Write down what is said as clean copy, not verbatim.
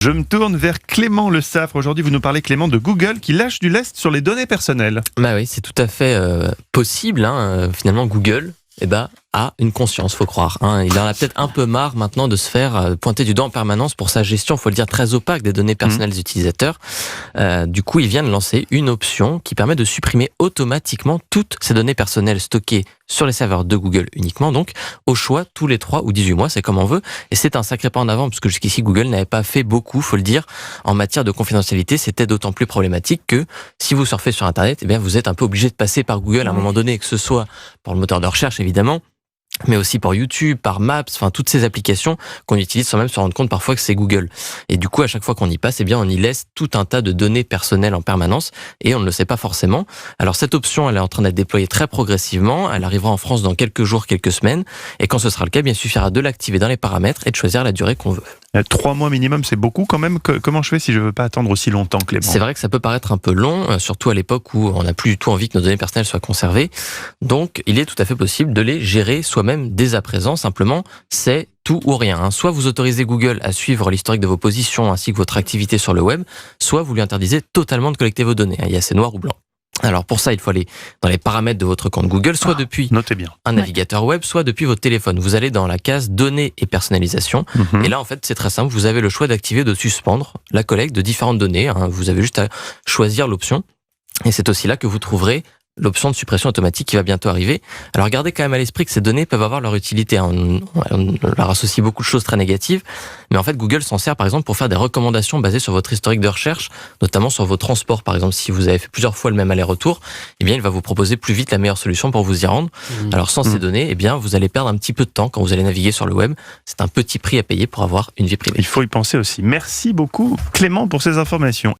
Je me tourne vers Clément Le Saffre. Aujourd'hui, vous nous parlez, Clément, de Google qui lâche du lest sur les données personnelles. Bah oui, c'est tout à fait possible. Finalement, Google a une conscience, faut croire. Il en a peut-être un peu marre maintenant de se faire pointer du doigt en permanence pour sa gestion, faut le dire, très opaque des données personnelles des utilisateurs. Du coup, il vient de lancer une option qui permet de supprimer automatiquement toutes ces données personnelles stockées sur les serveurs de Google uniquement, donc au choix tous les 3 ou 18 mois, c'est comme on veut. Et c'est un sacré pas en avant, parce que jusqu'ici, Google n'avait pas fait beaucoup, faut le dire, en matière de confidentialité. C'était d'autant plus problématique que si vous surfez sur Internet, vous êtes un peu obligé de passer par Google à un moment donné, que ce soit pour le moteur de recherche, évidemment, mais aussi par YouTube, par Maps, toutes ces applications qu'on utilise sans même se rendre compte parfois que c'est Google. Et du coup, à chaque fois qu'on y passe, on y laisse tout un tas de données personnelles en permanence et on ne le sait pas forcément. Alors cette option, elle est en train d'être déployée très progressivement. Elle arrivera en France dans quelques jours, quelques semaines. Et quand ce sera le cas, il suffira de l'activer dans les paramètres et de choisir la durée qu'on veut. 3 mois minimum, c'est beaucoup quand même. Comment je fais si je veux pas attendre aussi longtemps, Clément ? C'est vrai que ça peut paraître un peu long, surtout à l'époque où on n'a plus du tout envie que nos données personnelles soient conservées. Donc, il est tout à fait possible de les gérer soi-même dès à présent. Simplement, c'est tout ou rien. Soit vous autorisez Google à suivre l'historique de vos positions ainsi que votre activité sur le web, soit vous lui interdisez totalement de collecter vos données. Il y a c'est noir ou blanc. Alors pour ça, il faut aller dans les paramètres de votre compte Google, soit depuis notez bien. un navigateur web, soit depuis votre téléphone. Vous allez dans la case données et personnalisation. Et là, en fait, c'est très simple. Vous avez le choix d'activer ou de suspendre la collecte de différentes données. Vous avez juste à choisir l'option. Et c'est aussi là que vous trouverez l'option de suppression automatique qui va bientôt arriver. Alors gardez quand même à l'esprit que ces données peuvent avoir leur utilité. On leur associe beaucoup de choses très négatives, mais en fait Google s'en sert par exemple pour faire des recommandations basées sur votre historique de recherche, notamment sur vos transports. Par exemple, si vous avez fait plusieurs fois le même aller-retour, il va vous proposer plus vite la meilleure solution pour vous y rendre. Alors sans ces données, vous allez perdre un petit peu de temps quand vous allez naviguer sur le web. C'est un petit prix à payer pour avoir une vie privée. Il faut y penser aussi. Merci beaucoup, Clément, pour ces informations.